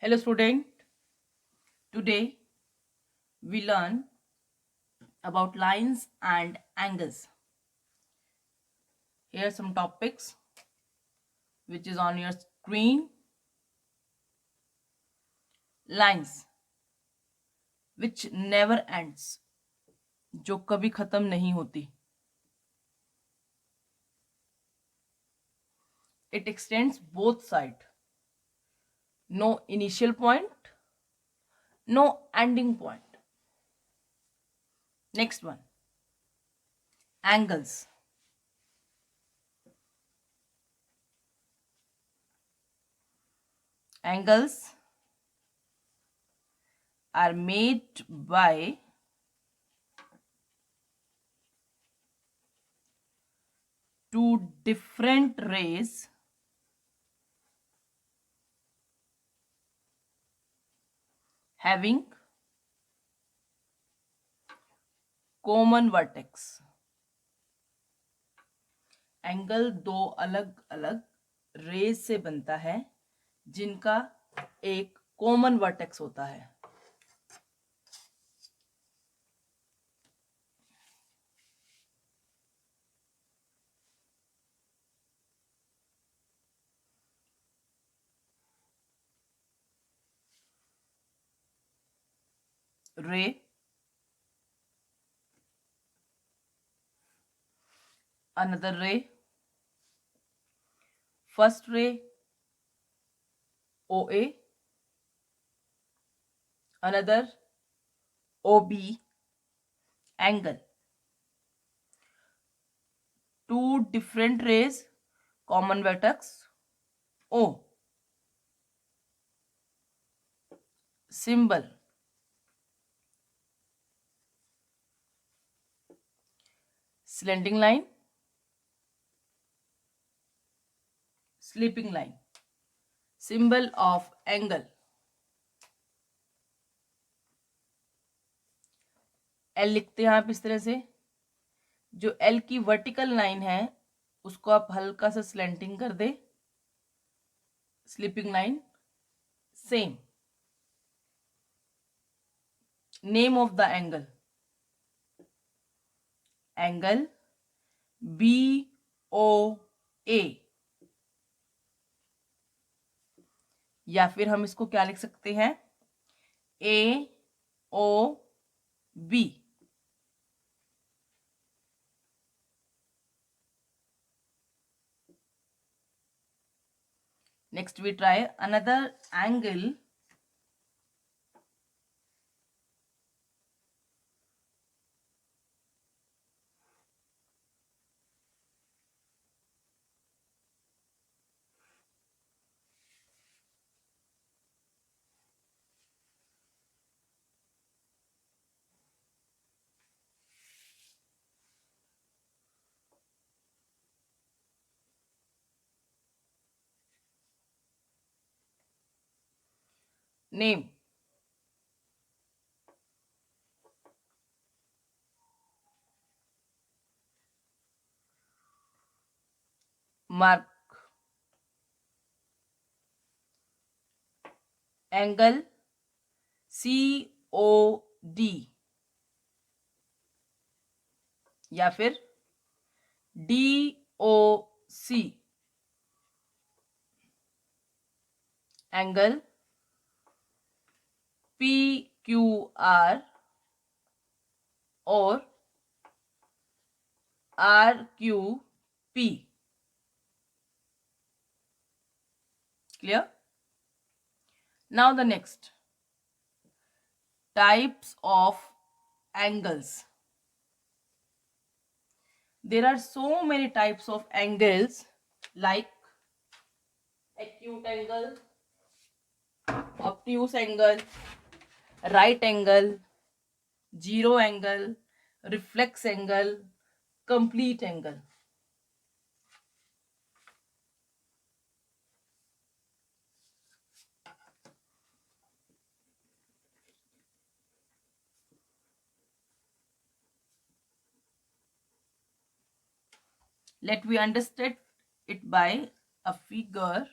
Hello student, today we learn about lines and angles. Here are some topics which is on your screen. Lines which never ends, जो कभी खत्म नहीं होती. It extends both sides. No initial point, no ending point. Next one, angles. Angles are made by two different rays having common vertex. Angle दो अलग अलग raise से बनता है जिनका एक कॉमन वर्टेक्स होता है. रे, another ray, first ray OA, another OB, angle. Two different rays, common vertex O. Symbol slanting line, sleeping line. Symbol of angle. L लिखते हैं आप इस तरह से. जो L की वर्टिकल लाइन है उसको आप हल्का सा स्लैंटिंग कर दे. Sleeping line. Same. Name of the angle, angle BOA, या फिर हम इसको क्या लिख सकते हैं, AOB. Next we try another angle. Name, mark. Angle COD या फिर DOC. एंगल PQR और RQP. Clear? Now the next, types of angles. There are so many types of angles like acute angle, obtuse angle, right angle, zero angle, reflex angle, complete angle. Let we understand it by a figure.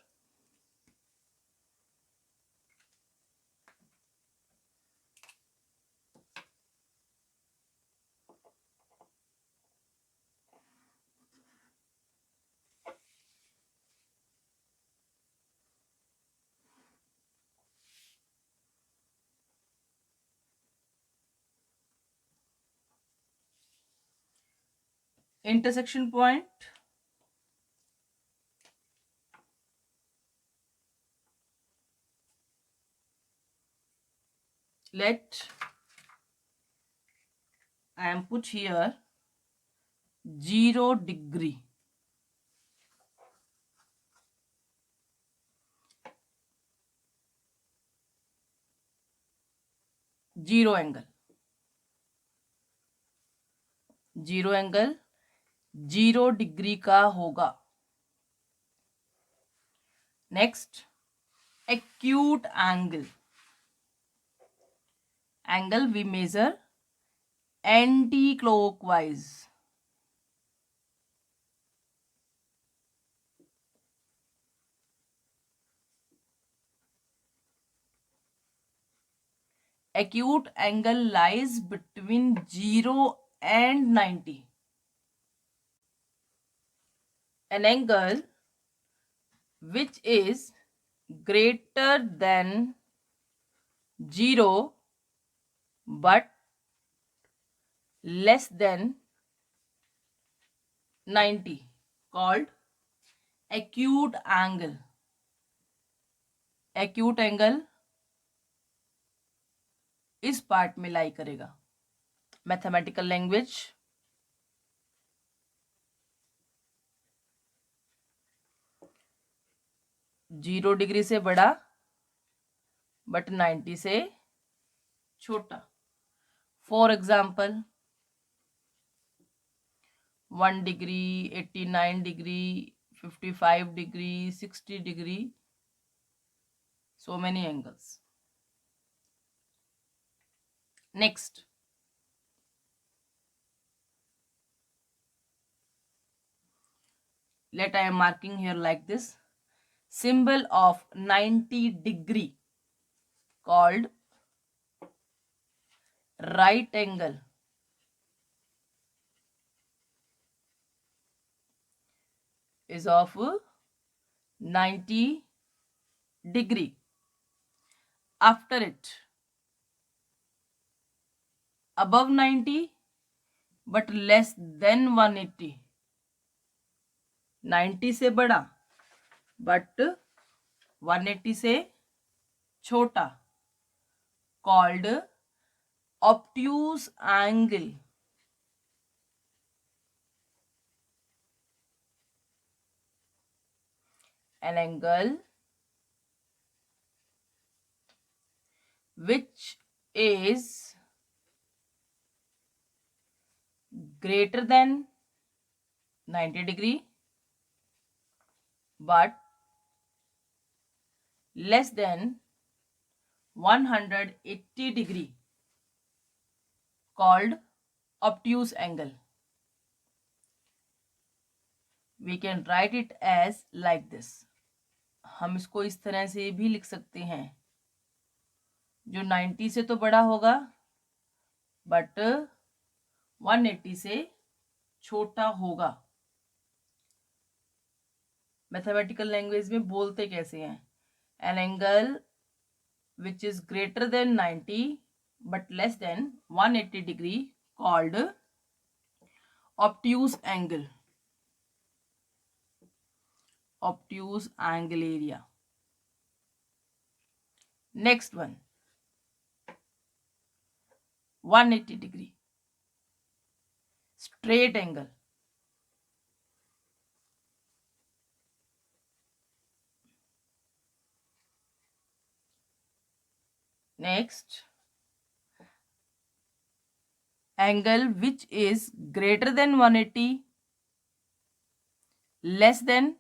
intersection point, let I am put here 0 degree. Zero angle, zero angle 0 degree का होगा. Next, acute angle. Angle we measure anti-clockwise. Acute angle lies between 0 and 90. An angle which is greater than 0 but less than 90 called acute angle. Acute angle इस part में लाई करेगा. Mathematical language, zero degree से बड़ा but 90 से छोटा. For example 1 degree, 89 degree, 55 degree, 60 degree, so many angles. Next, let I am marking here like this. Symbol of 90 degree called right angle is of 90 degree. After it, above 90 but less than 180. 90 से बड़ा but 180 से छोटा called obtuse angle. An angle which is greater than 90 degree but less than 180 degree called obtuse angle. We can write it as like this. हम इसको इस तरह से भी लिख सकते हैं, जो 90 से तो बड़ा होगा बट 180 से छोटा होगा. मैथमेटिकल लैंग्वेज में बोलते कैसे हैं? An angle which is greater than 90 but less than 180 degree called obtuse angle. Obtuse angle area. Next one, 180 degree straight angle. Next, angle which is greater than 180 less than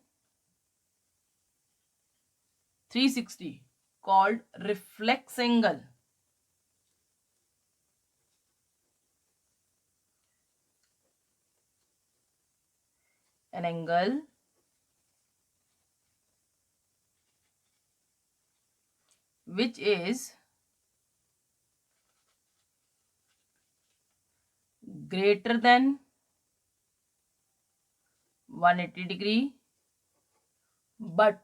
360 called reflex angle. An angle which is greater than 180 degree but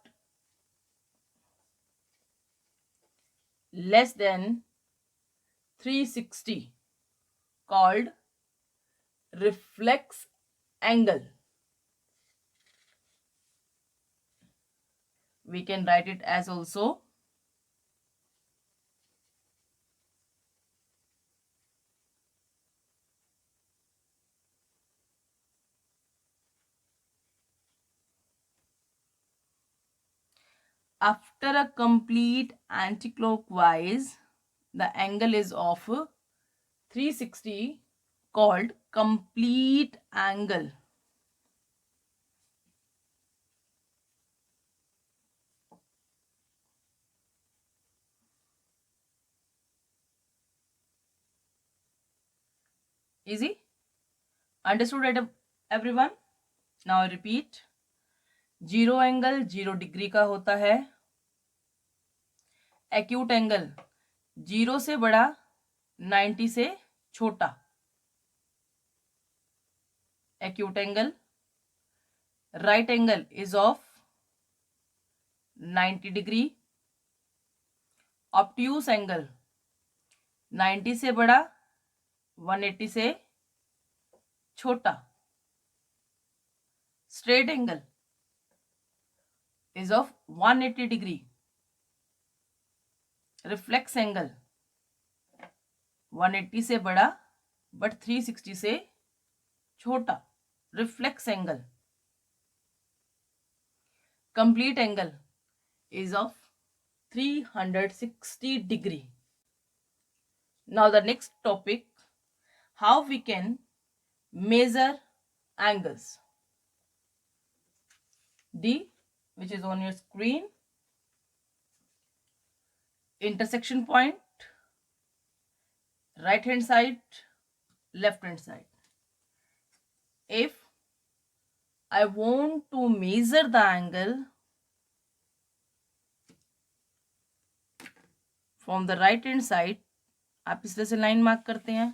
less than 360 called reflex angle. We can write it as also after a complete anticlockwise, the angle is of 360 called complete angle. Easy? Understood everyone? Now repeat. 0 angle 0 degree का होता है. Acute angle 0 से बड़ा 90 से छोटा. Acute angle. Right angle is of 90 degree. Obtuse angle 90 से बड़ा 180 से छोटा. Straight angle is of 180 degree. Reflex angle 180 से बड़ा बट 360 से छोटा. Reflex angle. Complete angle is of 360 degree. Now the next topic, how we can measure angles. D, which is on your screen. Intersection point, right hand side, left hand side. If I want to measure the angle from the right hand side, आप इस तरह से line mark करते हैं,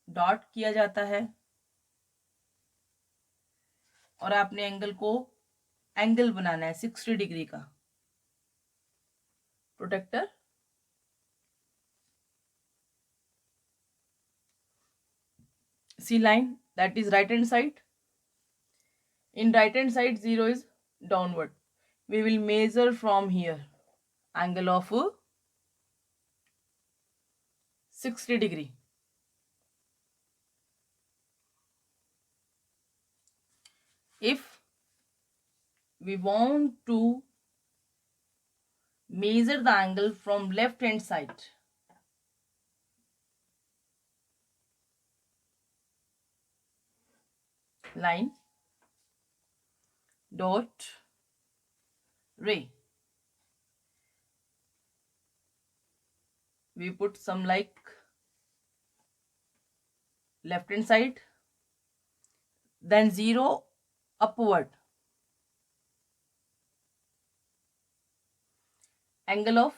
dot किया जाता है और आपने एंगल को एंगल बनाना है 60 डिग्री का. Protector. See line, that is right hand side. In right hand side 0 is downward. We will measure from here angle of 60 degree. If we want to measure the angle from left hand side, line, dot, ray. We put some like left hand side, then 0 upward. Angle of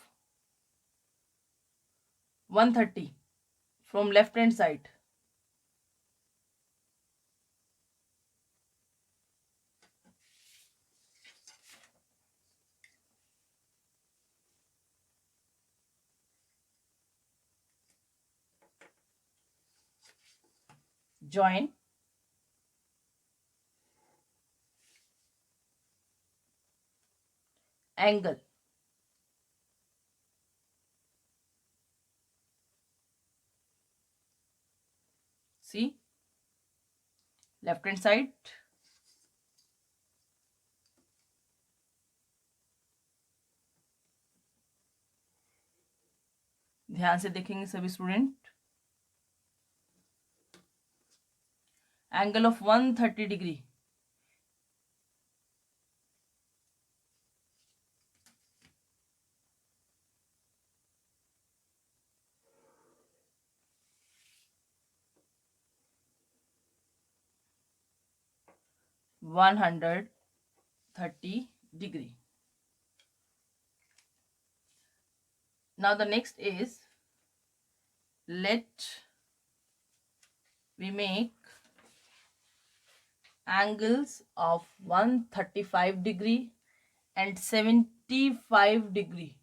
130 from left hand side. Join. Angle. See, left hand side, ध्यान से देखेंगे सभी student. Angle of 130 degree. $130 degree. Now the next is, let we make angles of 135 degree and 75 degree.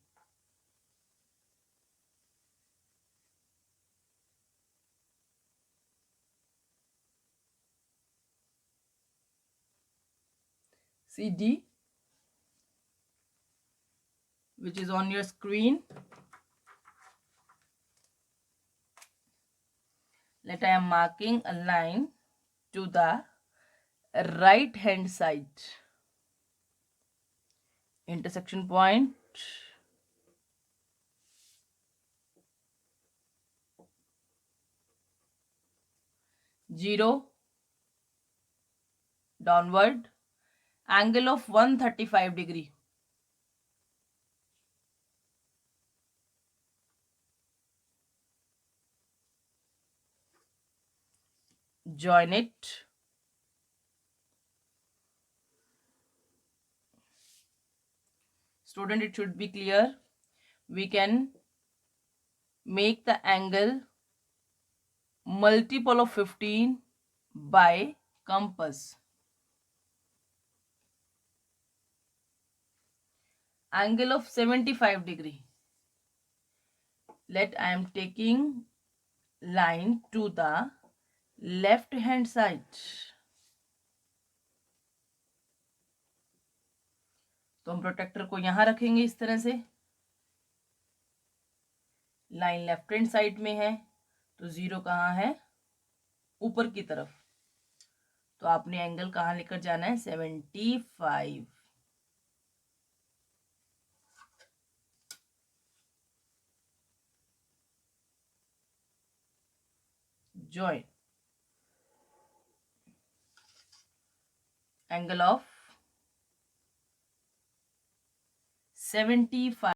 CD, which is on your screen. Let I am marking a line to the right hand side. Intersection point. 0 downward, angle of 135 degree. Join it. Student, it should be clear. We can make the angle multiple of 15 by compass. Angle of 75 degree. Let I am taking line to the left hand side. तो हम protector को यहां रखेंगे इस तरह से. Line left hand side में है तो 0 कहाँ है? ऊपर की तरफ. तो आपने एंगल कहाँ लेकर जाना है? 75. Join. Angle of 75.